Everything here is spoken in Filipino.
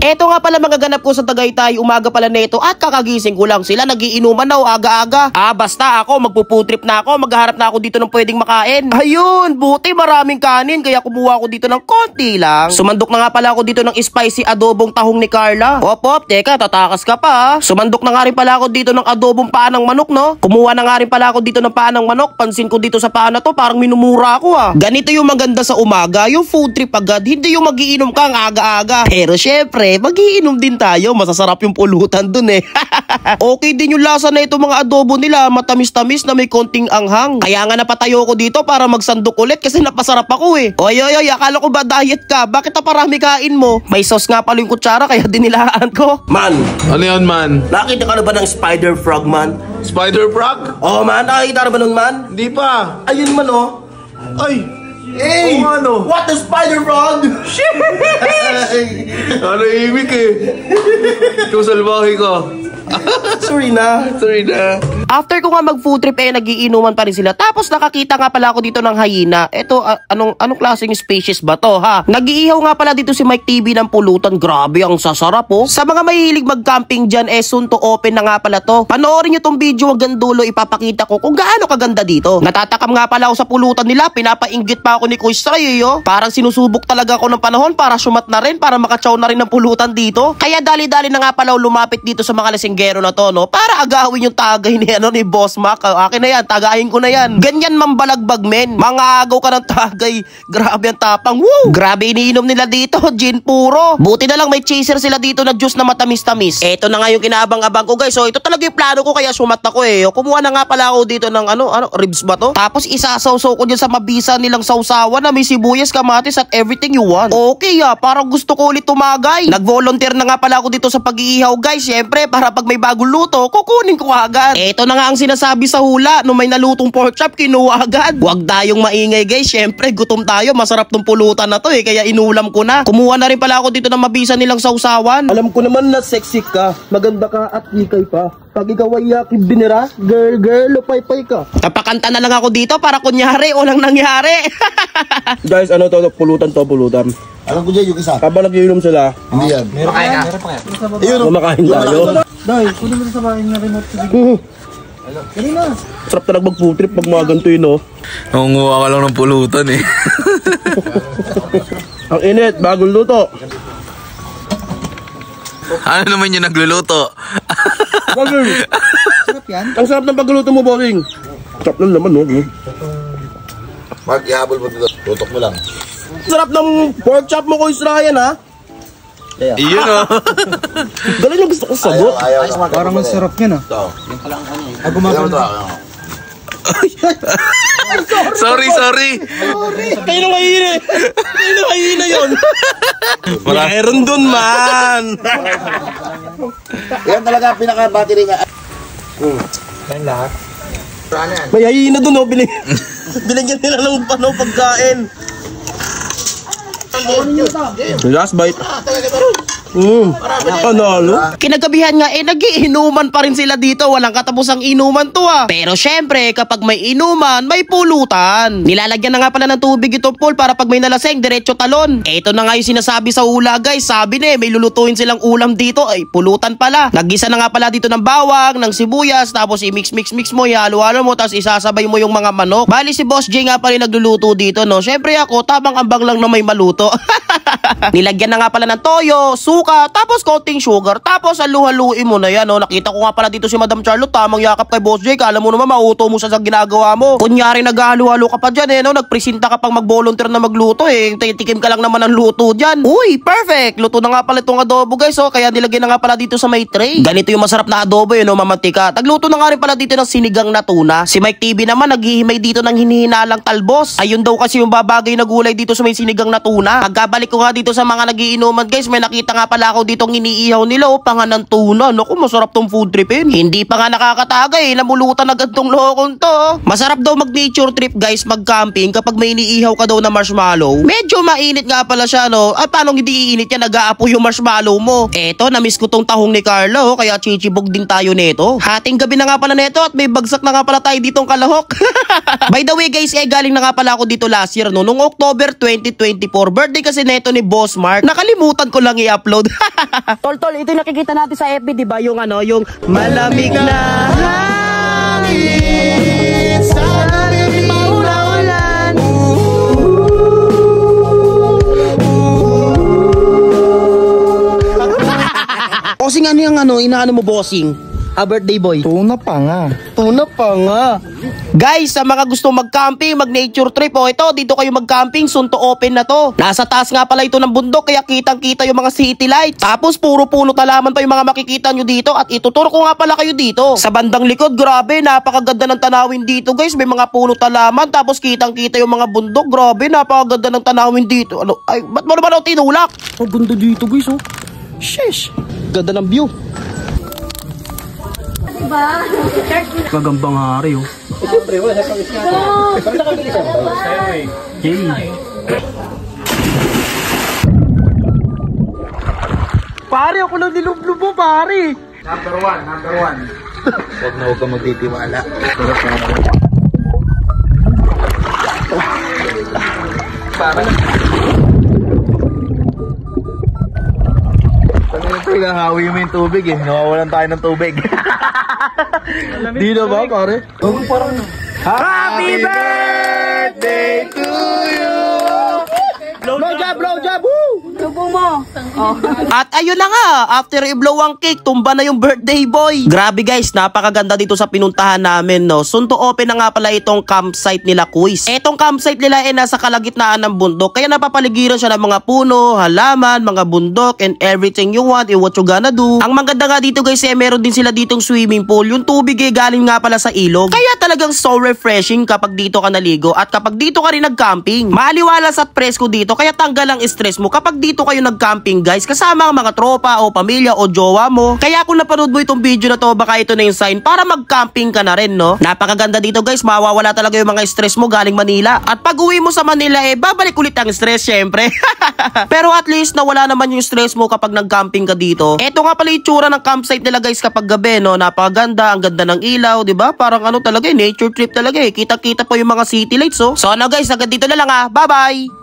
Eto nga pala mga ganap ko sa Tagaytay, umaga pala neto at kakagising ko lang. Sila nagiinuman na o aga-aga. Basta ako, magpuputrip na ako, maghaharap na ako dito ng pwedeng makain. Ayun, buti maraming kanin, kaya kumuha ako dito ng konti lang. Sumandok na nga pala ako dito ng spicy adobong tahong ni Carla. Op, teka, tatakas ka pa. Sumandok na nga rin pala ako dito ng adobong paa ng manok, no? Kumuha na nga rin pala ako dito ng paa ng manok. Pansin ko dito sa paa na to, parang minumura ako Ganito yung maganda sa umaga, yung food trip agad, hindi yung magiinom ka ang aga-aga. Pero syempre, magiinom din tayo, masasarap yung pulutan dun Okay din yung lasa na ito mga adobo nila, matamis-tamis na may konting anghang. Kaya nga napatayo ko dito para magsandok ulit kasi napasarap ako Oy, akala ko ba diet ka? Bakit parami kain mo? May sauce nga pala yung kutsara kaya dinilaan ko. Man! Ano yan, man? Nakita ka na ba ng spider frog, man? Spider frog? Oh, man, nakita na ba nun, man? Hindi pa. Ayun man, Ay! Hey! Ano? What the spider frog? Ano ibig Ikaw salbahe ka. Sorry na. After ko nga mag-food trip nagiinuman pa rin sila. Tapos nakakita nga pala ako dito ng hyena. Ito, anong klaseng species ba to Nag-iihaw nga pala dito si Mike TV ng pulutan. Grabe, ang sasarap Sa mga mahilig mag-camping dyan, soon to open na nga pala to. Panoorin nyo tong video hanggang dulo, ipapakita ko kung gaano kaganda dito. Natatakam nga pala ako sa pulutan nila. Pinapainggit pa ako ni Kuy Stray Parang sinusubok talaga ako ng panahon para sumat na rin, para makatsaw na rin ng pulutan dito. Kaya dali-dali na nga pala lumapit dito sa mga lasinggero na to, para agawin yung tagay ni Boss Mac. Akin na yan, tagayin ko na yan. Ganyan mambalagbag, men. Mangagaw ka ng tagay. Grabe ang tapang. Woo! Grabe iniinom nila dito, gin puro. Buti na lang may chaser sila dito na juice na matamis-tamis. Eto na nga yung kinaabang-abang ko, guys. So ito talaga yung plano ko, kaya sumat ako Kumuha na nga pala ako dito ng ribs ba to? Tapos isasaw-saw ko dyan sa mabisa nilang sausawan na may sibuyas, kamatis at everything you want. Okay parang gusto ko ulit tumagay. Nag-volunteer na nga pala ako dito sa pag-iihaw, guys. Syempre, para pag may bagong luto, kukunin ko agad. Eto na nga ang sinasabi sa hula, nung may nalutong pork chop, kinuha agad. Huwag tayong maingay, guys. Syempre, gutom tayo. Masarap tong pulutan na to kaya inulam ko na. Kumuha na rin pala ako dito ng mabisa nilang sausawan. Alam ko naman na sexy ka, maganda ka at ikay pa. Pag ikaw ay yakib binira, girl, lupay-pay ka. Napakanta na lang ako dito para kunyari, walang nangyari. Guys, pulutan. Alam ko dyan yung isa. Habang nag-iinom sila, hindi yan. Meron ka. kumakain tayo. Day, kunin mo na sa bahay na remote. Kanina. Sarap talaga mag-food trip pag mga ganito Nangunguha ka lang ng pulutan Ang init, bagong luto. Ano naman yung nagluluto? Sarap yan. Ang sarap ng pagluluto mo, bossing. Sarap lang naman, Mark, ihabol mo dito. Tutok mo lang. Sarap ng pork chop mo, Kuy Ryan, Iyon Galing yung gusto ko sabot. Parang ang sarap yan Ito. Sorry. Kayo na mahina yun. Mayroon dun, man. Yan talaga pinaka-battery nga. Yan lahat. May hihina dun, binigyan nila ng pagkain. Last bite. Panalo. Kinagabihan nga nagiinuman pa rin sila dito. Walang katapusang inuman to Pero syempre, kapag may inuman, may pulutan. Nilalagyan na nga pala ng tubig itong pool para pag may nalaseng, diretso talon. Ito na nga yung sinasabi sa hula, guys. Sabi may lulutuin silang ulam dito. Ay, pulutan pala. Naggisa na nga pala dito ng bawang, ng sibuyas, tapos i-mix mo, ihalo-halo mo, tapos isasabay mo yung mga manok. Bali si Boss J nga pala nagluluto dito, Syempre ako, tamang ambang lang na may maluto. Nilagyan na nga pala ng toyo, suka, tapos konting sugar, tapos halu-haluin mo na yan Nakita ko nga pala dito si Madam Charlotte, tamang yakap kay Boss J. Kala mo naman mauto mo sa ginagawa mo. Kunyari naghahalu-halo ka pa dyan nagpresenta ka pang mag-volunteer na magluto Tikim ka lang naman ang luto dyan. Uy, perfect! Luto na nga pala itong adobo, guys Kaya nilagyan na nga pala dito sa may tray. Ganito yung masarap na adobo mamantika. Tagluto na nga rin pala dito ng sinigang na tuna. Si Mike TV naman naghihimay dito ng hinihinalang talbos. Ayun daw kasi yung babagay na gulay dito sa may sinigang na tuna. Pagkabalik ko nga dito sa mga nagiinuman, guys, may nakita nga pala ako ditong iniihaw nila panga ng tuna. Naku, masarap tong food tripin. Hindi pa nga nakakatagay, namulutan agad tong lokon to. Masarap daw mag-nature trip, guys, mag-camping kapag may iniihaw ka daw na marshmallow. Medyo mainit nga pala siya, paano hindi iinit yan? Nag-aapo yung marshmallow mo. Eto, namiss ko tong tahong ni Carla, kaya chichibog din tayo neto. Hating gabi na nga pala neto at may bagsak na nga pala tayo ditong kalahok. By the way, guys, galing na nga pala ako dito last year, noong October 2024. Birthday kasi neto ni Boss Mark. Nakalimutan ko lang i-upload. loud. Tol, ito yung nakikita natin sa FB, di ba? Yung yung malamig na hangin sa ating maulan. Bossing, ano yung inaano mo, bossing? Birthday boy. Tuna pa nga. Tuna pa nga. Guys, sa mga gusto mag-camping, mag-nature trip, ito, dito kayo mag-camping, soon to open na to. Nasa taas nga pala ito ng bundok, kaya kitang-kita yung mga city lights. Tapos, puro puno talaman pa yung mga makikita nyo dito. At ituturo ko nga pala kayo dito. Sa bandang likod, grabe, napakaganda ng tanawin dito, guys. May mga puno talaman, tapos kitang-kita yung mga bundok. Grabe, napakaganda ng tanawin dito. Ay, ba't mo naman ako tinulak? Oh, ganda dito, guys, oh. Sheesh, ganda ng view. Gagambang hari, oh. Pare, ako lang nilublob mo, pare. Number one. Huwag ka magtitiwala. Hawi mo yung tubig eh. Nawawalan tayo ng tubig. Di na ba, pare? Happy birthday to you! Blow job, woo! Lubong mo. At ayun na nga, after i-blow ang cake, tumba na yung birthday boy. Grabe guys, napakaganda dito sa pinuntahan namin, no. Soon to open na nga pala itong campsite nila, Quiz. Etong campsite nila ay nasa kalagitnaan ng bundok, kaya napapaligiran siya ng mga puno, halaman, mga bundok, and everything you want, and what you gonna do. Ang maganda nga dito guys, meron din sila ditong swimming pool. Yung tubig galing nga pala sa ilog. Kaya talagang so refreshing kapag dito ka naligo at kapag dito ka rin nag-camping. Maaliwalas at presko dito, kaya tanggal ang stress mo kapag dito kayo nag-camping guys, kasama ang mga tropa o pamilya o jowa mo. Kaya kung napanood mo itong video na to, baka ito na yung sign para mag-camping ka na rin, no? Napakaganda dito guys, mawawala talaga yung mga stress mo galing Manila. At pag uwi mo sa Manila, babalik ulit ang stress syempre. Pero at least nawala naman yung stress mo kapag nag-camping ka dito. Ito nga pala yung tsura ng campsite nila guys kapag gabi, no? Napakaganda, ang ganda ng ilaw, di ba? Parang talaga nature trip talaga eh. Kita-kita po yung mga city lights, oh. So guys, hanggang dito na lang, bye-bye!